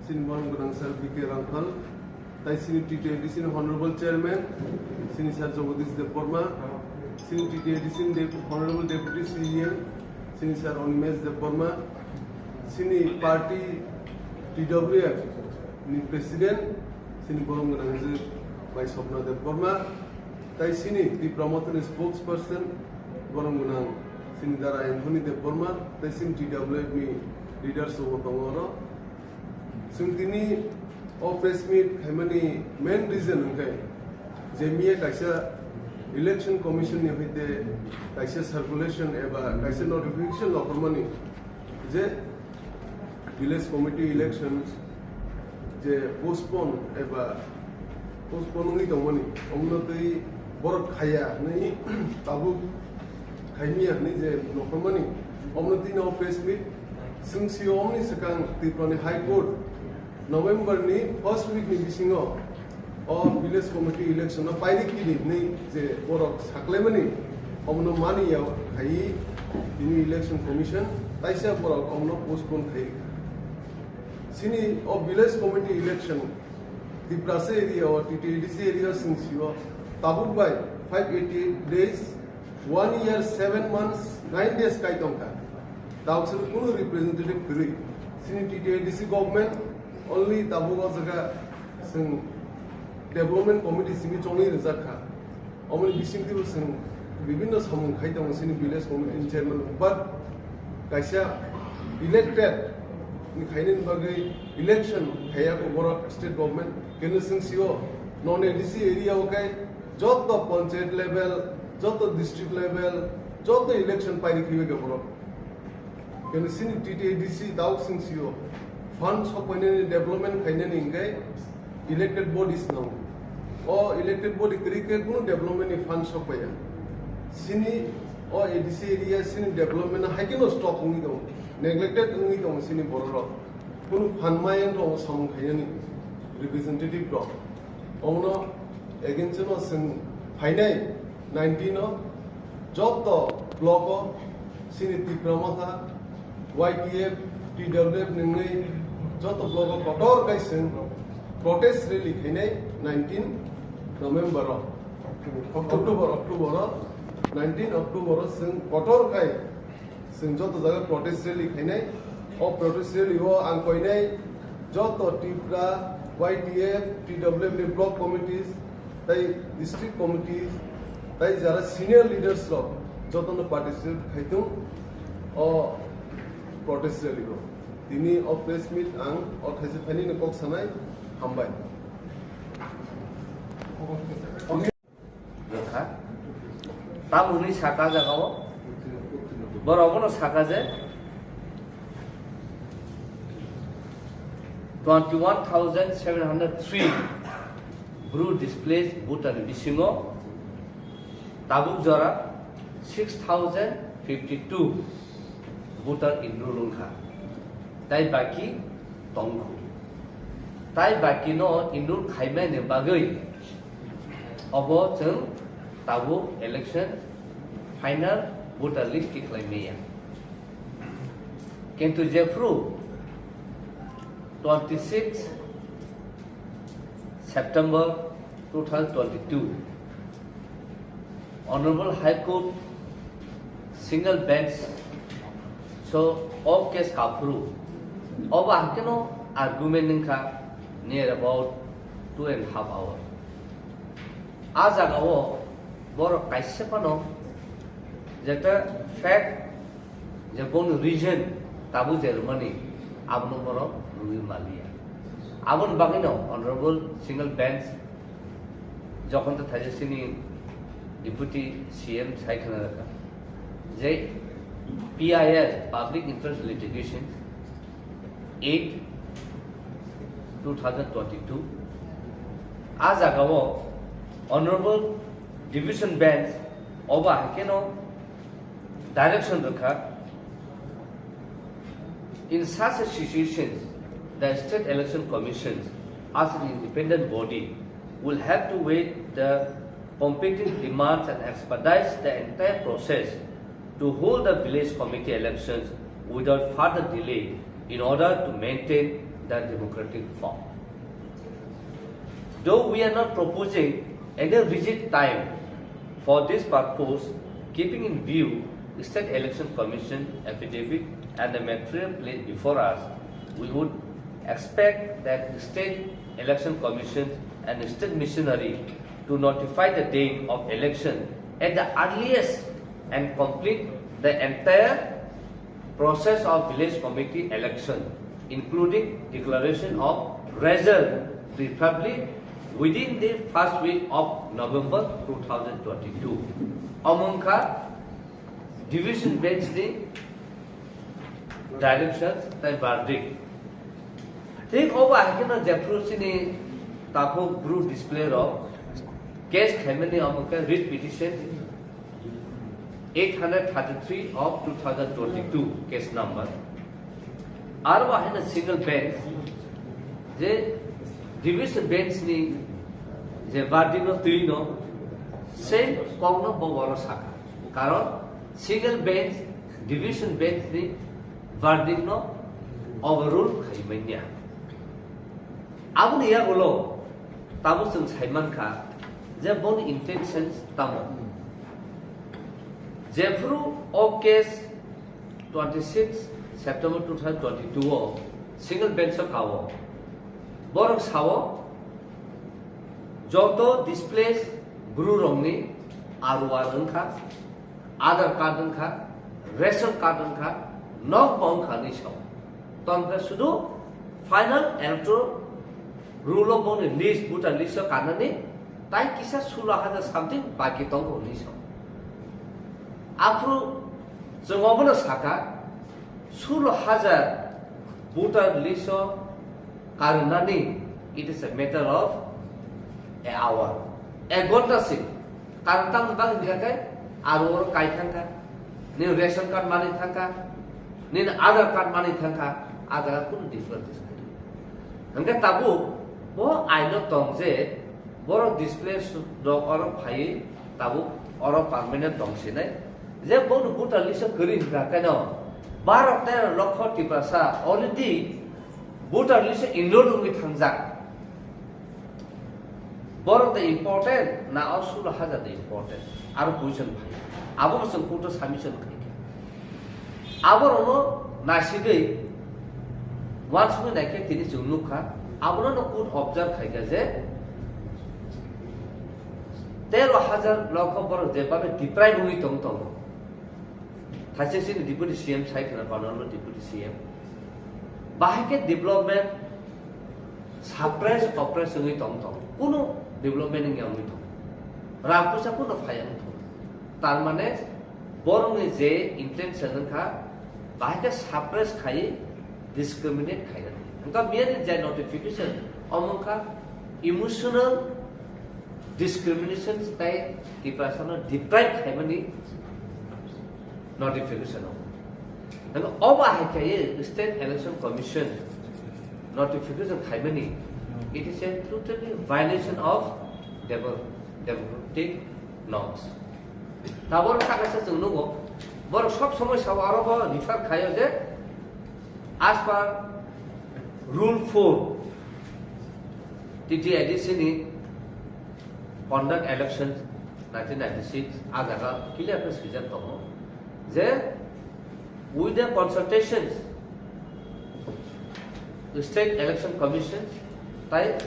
sini borong gunang sir BK Rangkal, tai sini TTAD sini Honorable Chairman, sini Sir Jogadish Deborma, sini TTAD sini Honorable Deputy CEM, sini Sir Onimesh Deborma, sini Party TWF ni President, sini borong gunang sir Vice Sopna Deborma, tai sini Tipra Motha ni Spokesperson, borong gunang sini Dara Anthony Deborma, tai sini TWF ni leaders of Tongoro. Sini press meet Phainai main reason है जेमिया कैसा election commission ने होते कैसा circulation एबा कैसा notification लॉकरमनी जे village committee elections जे postpone एबा postpone नहीं तो मनी हमने तो ये बड़ा खाया नहीं ताबू खाइमिया नहीं जे लॉकरमनी हमने तीनों press meet सिंगसियों नहीं Sakang तीपने high court November ni first week ni bisingo or village committee election na pairi ki ni je borok saklemani omno mani ya khai ini election commission taisa borok omno postpone khai sini of village committee election Tipra area or TTADC area singsiwa tabuk by 588 days 1 year 7 months 9 days kai tongka tawsul kuno representative free sini TTADC government only tabuga jaga sing development committee singi chongi rezakha amoni bising dibo sing bibhinno samung khaitang sini village committee chairman but kaisa elected ni khainin bagai election khaya ko bora state government kenu sing sio non ADC area okai joto panchayat level joto district level joto election pairi khibe ke bora kenu sini TTADC daw sing sio funds of development kind elected bodies now or elected body cricket development funds of sini or ADC area sini development hikino stop only though neglected only though sini borok kunu funmayan to some kind representative block ono against no sin Phainai 19 job the block sini Tipra Motha YTF TWF ningai joto block of Kotor kaisen protest rally Phainai 19 November October 19 October sing Kotor kai sing joto jaga protest rally Phainai or protest rally ho ang koinai joto Tipra YTF TWF ni block committees tai district committees tai jara senior leaders lo joto no participate khaitum or protest rally ho Dini of press meet ang or Thaise Phainai ni kok sanai hambai. Motha. Tabuni saka jagao. Borogono saka je 21,703 brew displaced Bhutan bisingo. Tabuk jora 6,052 Bhutan indrulungkha. Tai baki tongku tai baki no indur khaimai ne bagai obo jeng tabu election final voter list ki khlaimeya kintu jefru 26 September 2022 Honorable High Court single bench so all case kapru Over Hakeno argument near about 2.5 hours. As a go, Boro Kaisepano, that fact, the bone region, Tabu Germany, Abnomoro, Louis Malia. Abon Bagino, Honorable Single Bench, Jokonta Tajasini, Deputy CM Saikanaka, J. PIL, Public Interest Litigation. 8/2022 as agawo honorable division bench oba hakeno direction rakha in such situations the state election commissions as an independent body will have to wait the competing demands and expedite the entire process to hold the village committee elections without further delay in order to maintain the democratic form. Though we are not proposing any rigid time for this purpose, keeping in view the State Election Commission affidavit and the material placed before us, we would expect that the State Election Commission and the State Missionary to notify the date of election at the earliest and complete the entire process of village committee election, including declaration of result, preferably within the first week of November 2022. Amongka division bench the directions the verdict. Take over I cannot Japrusini Taco Brew display of case Hamani Amaka writ petition 833 of 2022 case number. Arwa had a single bench. The division bench ni the Vardino Tuino same Kogno Bovaro Saka. Karon single bench, division bench ni Vardino overrule Kaimania. Abun iya gulo tamu sung Saiman ka the bon intentions tamu. Jeffru of case 26 September 2022 single bench of Kawo. Borok Sawo Joto displays Guru Romney Arwa Ka Other Cardon Ka Ration Cardon Ka Nok Bong Kanisho Tonka Sudo Final Electoral Rule of Bone list Buta list of Kanani Tai Kisa Sula has something Pakitongo Lisho Afro Zongobona Saka Sula Hazard Buta list of Karunani, it is a matter of an hour. A gotasik. Kantang bang diakai, aror kaitangka, nin ration card money tanka, nin other card money tanka, other couldn't differ this. And the tabu, bo I know tongze, boro displays dog or pay, tabu or permanent tongsine. They both put a list of green rakano. Bar of their local Tipra already. Both are listed in load with Hanzak. Both the important, now also has the important. Our position. Our some put a submission. Our no Nashide once we like it in Zunuka, our no good observe Hagaze. There was a local board of the Baby deprived with Tongtong. Touches in the deputy CM site and a Panolo deputy CM. Bahaya development suppress oppress sungai tong. Kuno development yang itu. Rampusa kuno fayang itu. Tarmane borong je intention ka bahaya suppress kai discriminate kai. Engkau mere je notification. Omongka emotional discrimination stay di persona deprive kai mani notification. And all the State Election Commission notification Kaimani, it is a totally violation of democratic norms. Now, what is the no? What shop so much of refer Kayoje as per Rule 4 TTIDC conduct elections 1996 as a clear procedure. There with the consultations, the State Election Commission, type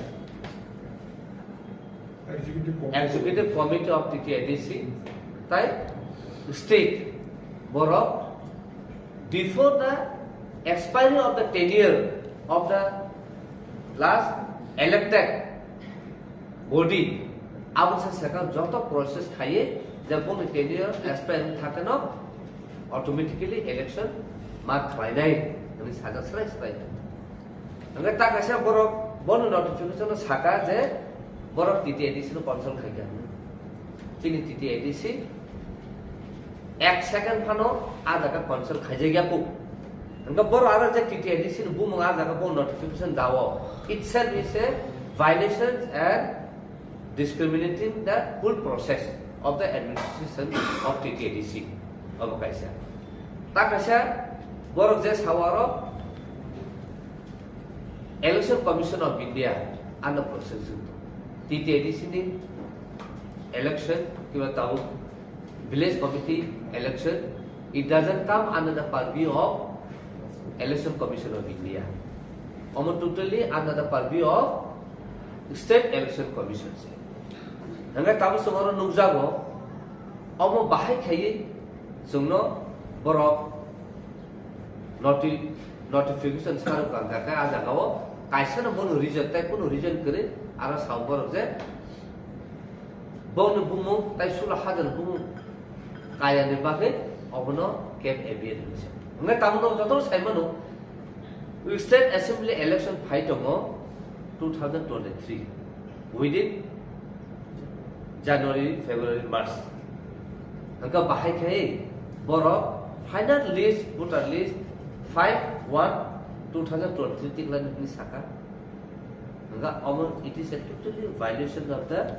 Executive Committee of TTIDC, type State Board before the expiry of the tenure of the last elected body. I would say second job process high, the tenure expire Takano. Automatically election mark Phainai and is had a slice right. And the Takasha Borok Bono notification of Saka, the Borok TTIDC consult Hagan. Fini TTIDC, Act second Pano, Adaka consult Hajagapu. And the Borara TTIDC boom Adaka notification Dawa. Itself is a violation and discriminating the whole process of the administration of TTIDC. Takasha, Borok Jes Hawaro Election Commission of India under process TTADC election kiwa tau village committee election, it doesn't come under the purview of Election Commission of India. Almost totally under the purview of State Election Commission. Hingga tamu semua nungjago, almost bahaya kaya, semua borok notification sekarang kan kakak ada kau, kaisa na pun reason, tapi pun reason kere, arah sahabat je, bau nubumu, tapi sulah hadan nubumu, kaya ni pakai, abono cap evidence. Hingga tamu nong jatuh saya manu. State Assembly election fight ongo 2023 within January, February, March. Hingga bahaya kaya, borok final list, voter list 5/1/2023 tiklan ini saka. Hingga it is a totally violation of the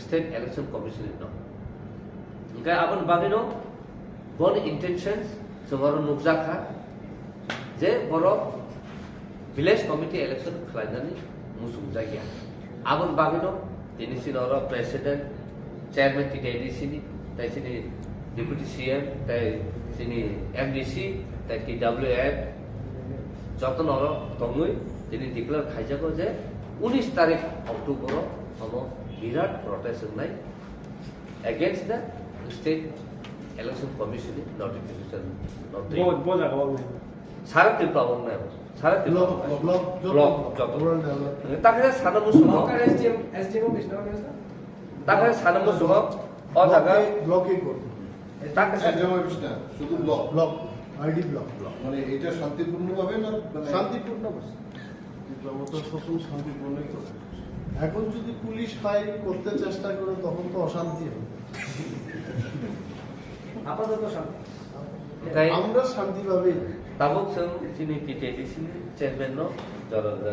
State Election Commission no. Hingga abon bagino bon intentions semua nukzaka je borok village committee election kelainani musuh jaya. Abon bagino ini sini orang president, chairman TTADC ni, dari sini deputy CM, dari sini MDC, dari TWF, joton orang tongui, jadi declare khaja ko je 19 तारिख Oktober हम Virat protest नाई against the state election commission notification. बहुत जगह में सारा त्रिपुरा में है, सारा त्रिपुरा ब्लॉक जोतो ताकि सारा मुसुम SDM ऑफिस ना है ताकि सारा मुसुम और जगह ব্লক এই করব ताकि SDM অফিস না শুধু ব্লক আইডি ব্লক মানে এটা শান্তিপূর্ণভাবে না শান্তিপূর্ণ মতো সবসময় শান্তিপূর্ণই করে। এখন যদি পুলিশ ফাইল করতে চেষ্টা করে তখন তো অশান্তি হবে। আপাতত শান্তি তাই আমরা শান্তিভাবে তাবুক সং চিনি TTADC চেয়ারম্যান নো জনগণ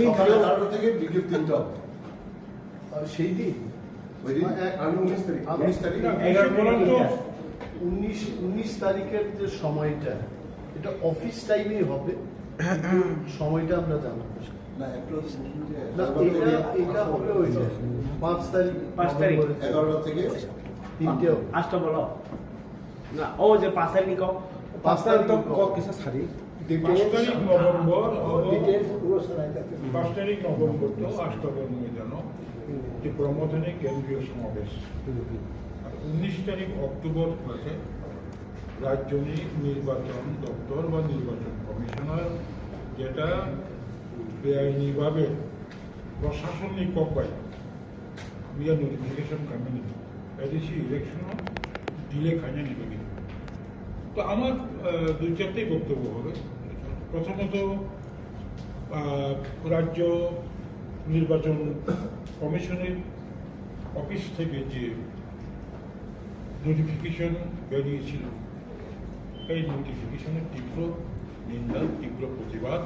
সকাল 11টা থেকে বিকেল 3টা আর সেই দিন ওই দিন 19 তারিখ 19 তারিখের যে সময়টা এটা অফিস টাইমেই হবে, সময়টা আমরা জানবো না। এটা হবে ওই যে 5 তারিখ 11টা থেকে 3টে আষ্ট বলো না ও যে 5 তারিখ কো 5 তারিখ তো ক কিসা সারি 5 তারিখ নভেম্বর ডিটেইলস পুরো শোনাইতে 5 তারিখ নভেম্বর তো আষ্টমের ময়দান ত্রিপুরা মধ্যে কেন্দ্রীয় সমাবেশ আর 19 তারিখ অক্টোবর মাসে রাজ্য নির্বাচন দপ্তর বা নির্বাচন কমিশনার যেটা বেআইনিভাবে প্রশাসনিক কব্বায় বিয়া notification community ADC election delay খাইয়া নিবে। তো আমার দুই চারটেই বক্তব্য হবে। প্রথমত রাজ্য নির্বাচন কমিশনের অফিস থেকে যে নোটিফিকেশন বেরিয়েছিল এই নোটিফিকেশনের তীব্র নিন্দা, তীব্র প্রতিবাদ।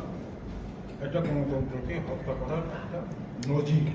এটা গণতন্ত্রকে হত্যা করার একটা নজির।